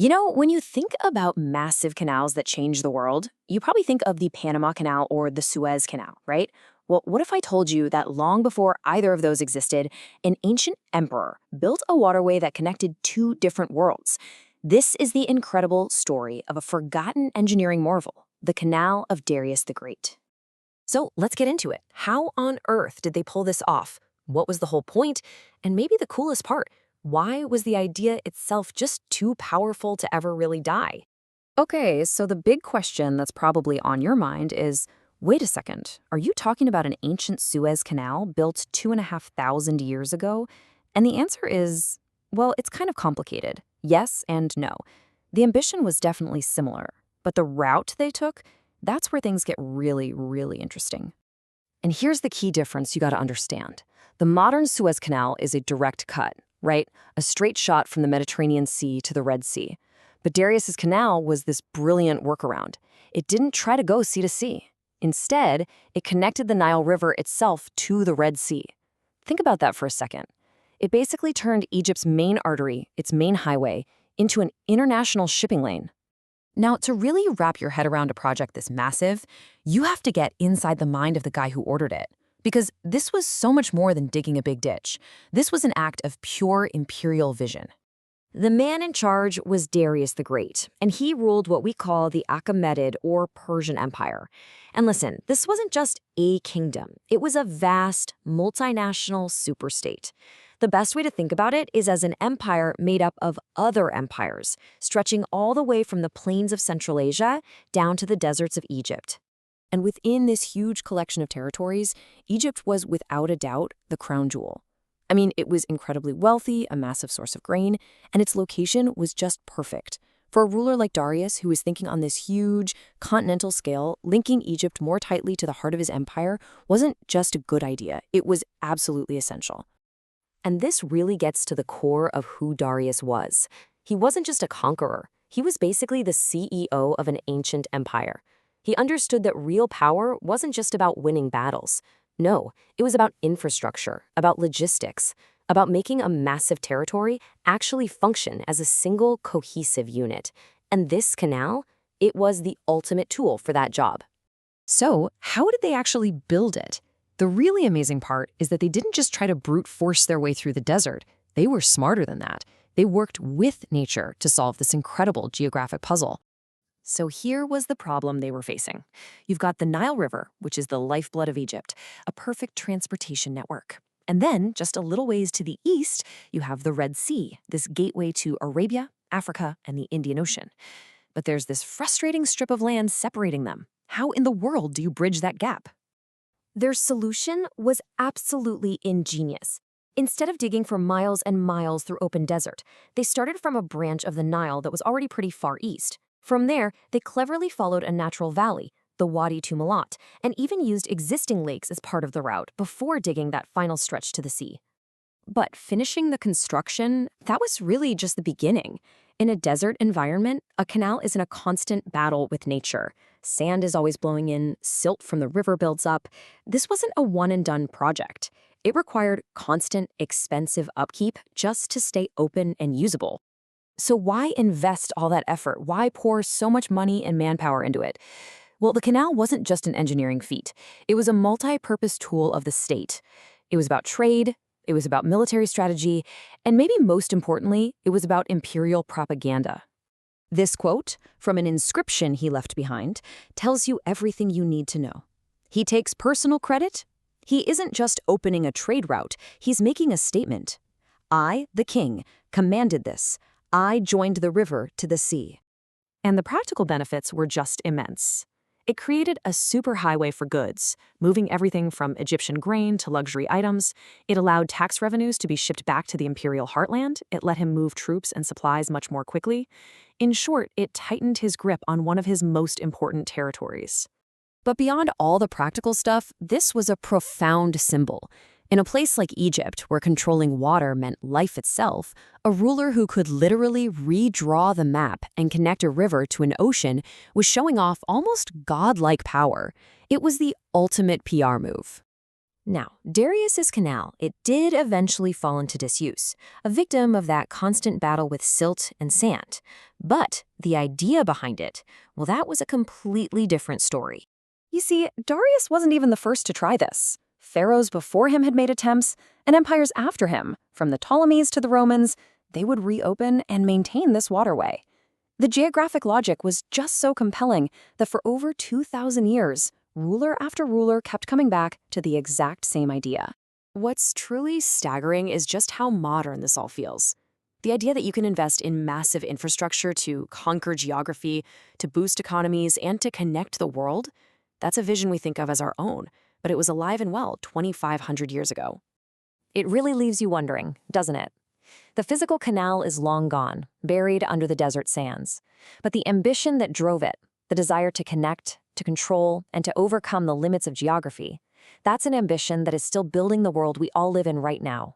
When you think about massive canals that change the world, you probably think of the Panama Canal or the Suez Canal, right? Well, what if I told you that long before either of those existed, an ancient emperor built a waterway that connected two different worlds? This is the incredible story of a forgotten engineering marvel, the Canal of Darius the Great. So let's get into it. How on earth did they pull this off? What was the whole point? And maybe the coolest part, why was the idea itself just too powerful to ever really die? Okay, so the big question that's probably on your mind is, wait a second, are you talking about an ancient Suez Canal built 2,500 years ago? And the answer is, well, it's kind of complicated. Yes and no. The ambition was definitely similar, but the route they took, that's where things get really, really interesting. And here's the key difference you got to understand. The modern Suez Canal is a direct cut, right? A straight shot from the Mediterranean Sea to the Red Sea. But Darius's canal was this brilliant workaround. It didn't try to go sea to sea. Instead, it connected the Nile River itself to the Red Sea. Think about that for a second. It basically turned Egypt's main artery, its main highway, into an international shipping lane. Now, to really wrap your head around a project this massive, you have to get inside the mind of the guy who ordered it. Because this was so much more than digging a big ditch. This was an act of pure imperial vision. The man in charge was Darius the Great, and he ruled what we call the Achaemenid or Persian Empire. And listen, this wasn't just a kingdom. It was a vast, multinational superstate. The best way to think about it is as an empire made up of other empires, stretching all the way from the plains of Central Asia down to the deserts of Egypt. And within this huge collection of territories, Egypt was without a doubt the crown jewel. I mean, it was incredibly wealthy, a massive source of grain, and its location was just perfect. For a ruler like Darius, who was thinking on this huge, continental scale, linking Egypt more tightly to the heart of his empire wasn't just a good idea, it was absolutely essential. And this really gets to the core of who Darius was. He wasn't just a conqueror. He was basically the CEO of an ancient empire. He understood that real power wasn't just about winning battles. No, it was about infrastructure, about logistics, about making a massive territory actually function as a single cohesive unit. And this canal, it was the ultimate tool for that job. So, how did they actually build it? The really amazing part is that they didn't just try to brute force their way through the desert. They were smarter than that. They worked with nature to solve this incredible geographic puzzle. So here was the problem they were facing. You've got the Nile River, which is the lifeblood of Egypt, a perfect transportation network. And then, just a little ways to the east, you have the Red Sea, this gateway to Arabia, Africa, and the Indian Ocean. But there's this frustrating strip of land separating them. How in the world do you bridge that gap? Their solution was absolutely ingenious. Instead of digging for miles and miles through open desert, they started from a branch of the Nile that was already pretty far east. From there, they cleverly followed a natural valley, the Wadi Tumilat, and even used existing lakes as part of the route before digging that final stretch to the sea. But finishing the construction, that was really just the beginning. In a desert environment, a canal is in a constant battle with nature. Sand is always blowing in, silt from the river builds up. This wasn't a one-and-done project. It required constant, expensive upkeep just to stay open and usable. So why invest all that effort? Why pour so much money and manpower into it? Well, the canal wasn't just an engineering feat. It was a multi-purpose tool of the state. It was about trade, it was about military strategy, and maybe most importantly, it was about imperial propaganda. This quote, from an inscription he left behind, tells you everything you need to know. He takes personal credit. He isn't just opening a trade route, he's making a statement. I, the king, commanded this. I joined the river to the sea. And the practical benefits were just immense. It created a superhighway for goods, moving everything from Egyptian grain to luxury items. It allowed tax revenues to be shipped back to the imperial heartland. It let him move troops and supplies much more quickly. In short, it tightened his grip on one of his most important territories. But beyond all the practical stuff, this was a profound symbol. In a place like Egypt, where controlling water meant life itself, a ruler who could literally redraw the map and connect a river to an ocean was showing off almost godlike power. It was the ultimate PR move. Now, Darius's canal, it did eventually fall into disuse, a victim of that constant battle with silt and sand. But the idea behind it, well, that was a completely different story. You see, Darius wasn't even the first to try this. Pharaohs before him had made attempts, and empires after him, from the Ptolemies to the Romans, they would reopen and maintain this waterway. The geographic logic was just so compelling that for over 2,000 years, ruler after ruler kept coming back to the exact same idea. What's truly staggering is just how modern this all feels. The idea that you can invest in massive infrastructure to conquer geography, to boost economies, and to connect the world, that's a vision we think of as our own, but it was alive and well 2,500 years ago. It really leaves you wondering, doesn't it? The physical canal is long gone, buried under the desert sands. But the ambition that drove it, the desire to connect, to control, and to overcome the limits of geography, that's an ambition that is still building the world we all live in right now.